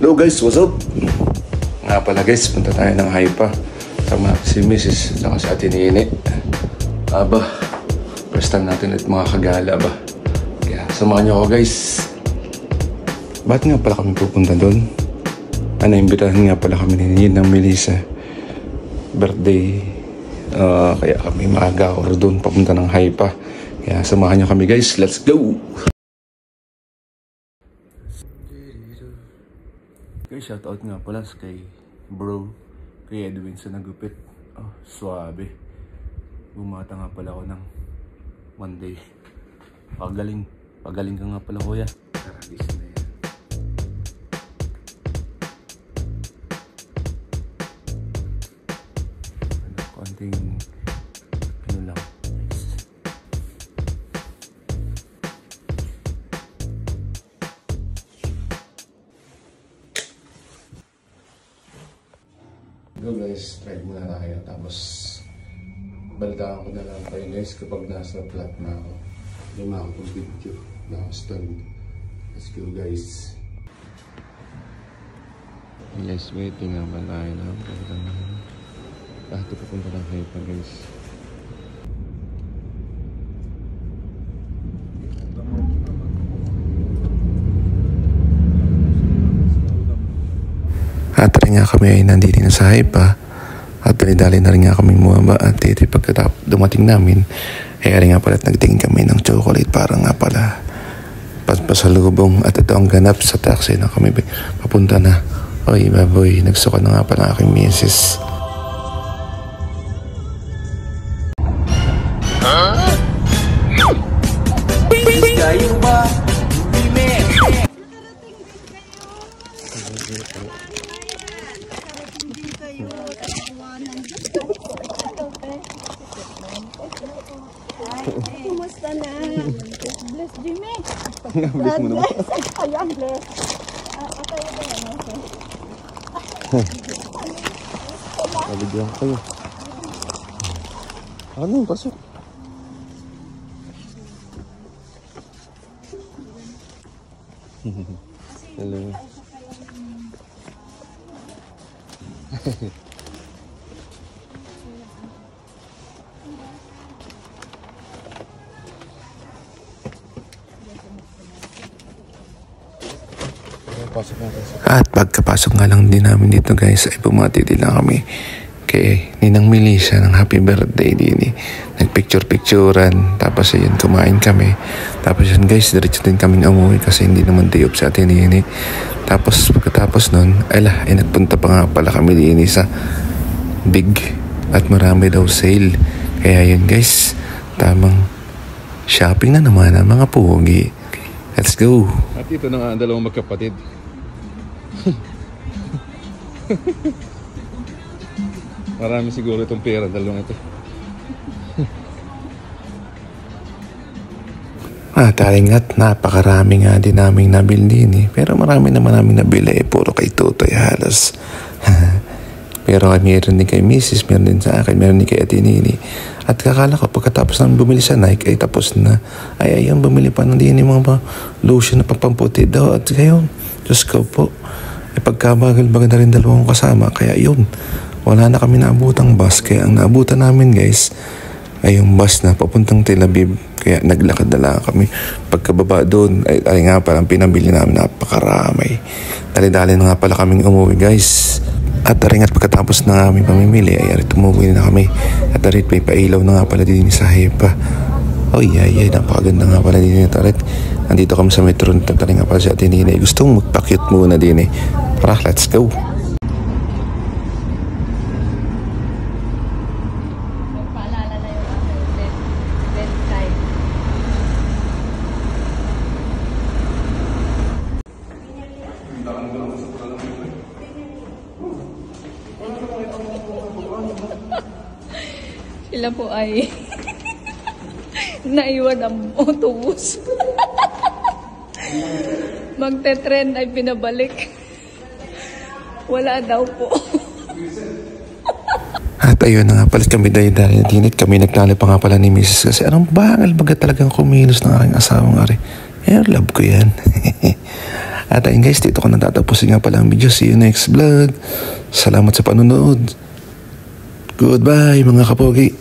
Hello guys, what's up? Nga pala guys, punta tayo ng Hypa. Sama si Mrs. Saka si Ate Nini. Aba, first time natin at mga kagala ba. Kaya samahan niyo ako guys. Ba't nga pala kami pupunta doon? Naimbitahan nga pala kami ni ng Melissa. Birthday. Kaya kami maaga or doon papunta ng Hypa. Kaya samahan niyo kami guys, let's go! Guys, shoutout nga pala kay bro, kay Edwin sa nagupit. Oh, suabe. Bumata nga pala ako ng Monday. Pagaling ka nga pala kuya. Karagis na yan. Konting ano lang. Go guys, try muna tayo. Tapos balitaan ko na lang kayo guys kapag nasa flat na ako. Hindi makakapag-video. Nakastand. Let's go guys. Yes, waiting nga ba tayo na. Ito papunta lang kayo pa guys. At rin nga kami ay nandito na sa Hypa. At dali-dali na rin nga kami bumaba. At ito pagkatapos dumating namin, ay rin nga pala at nagtingin kami ng chocolate para nga pala pasalubong. At ito ang ganap sa taxi na kami papunta na. Oy baboy, nagsuka na nga pala aking misis. Kayo ba? Kumusta na? Bless Jimmy. Bless mo naman. Ayan, bless. Atayo ba yan? Nabigyan kayo. Ano? Pasok. Hello. At pagkapasok nga lang din namin dito guys ay bumati din lang kami kay Ninang Melissa ng happy birthday din eh. Nagpicture-picturean tapos ayun kumain kami. Tapos yun guys, diretso din kami umuwi kasi hindi naman day off sa atin Nini. Tapos pagkatapos nun ay nagpunta pa nga pala kami din sa Big at marami daw sale. Kaya yun guys, tamang shopping na naman ang mga pugi. Let's go! At ito na nga ang dalawang magkapatid. Marami siguro itong pera, dalawang ito. Talingat, napakarami nga din naming nabili din eh. Pero marami naman namin nabili eh. Puro kay Tutoy halos. Pero meron din kay Mrs., meron din sa akin, meron din kay Ate Nini. At kakala ko pagkatapos nang bumili sa Nike ay tapos na. Ay ayun, bumili pa ng din yung mga lotion na pampamputi daw. At ngayon, Diyos ko po, pagkabagal-bagal na rin dalawang kasama. Kaya yun, wala na kami naabutang bus. Kaya ang naabutan namin guys ay yung bus na papuntang Tel Aviv. Kaya naglakad na lang kami. Pagkababa doon ay nga parang pinabili namin napakarami. Dali-dali na nga pala kaming umuwi guys. At rin at pagkatapos na aming pamimili ay tumuwi na kami. At rin may pailaw na nga pala din sa Hypa. Oy ay napakaganda nga pala din ito. Nandito kami sa metro. Tataling nga pala si Ate Nini. Gustong magpa-cute muna din eh. Tara, let's go! Sila po ay naiwan ang autobus. Magte-trend ay pinabalik. Wala daw po. At ayun na nga pala kami dahil dinit kami nagtali pa nga pala ni Mrs. kasi anong bangal baga talagang kumilos ng aking asawang ari. Love ko yan. At ayun guys, dito ko natatapusin nga pala ang video. See you next vlog. Salamat sa panonood. Goodbye mga kapogi.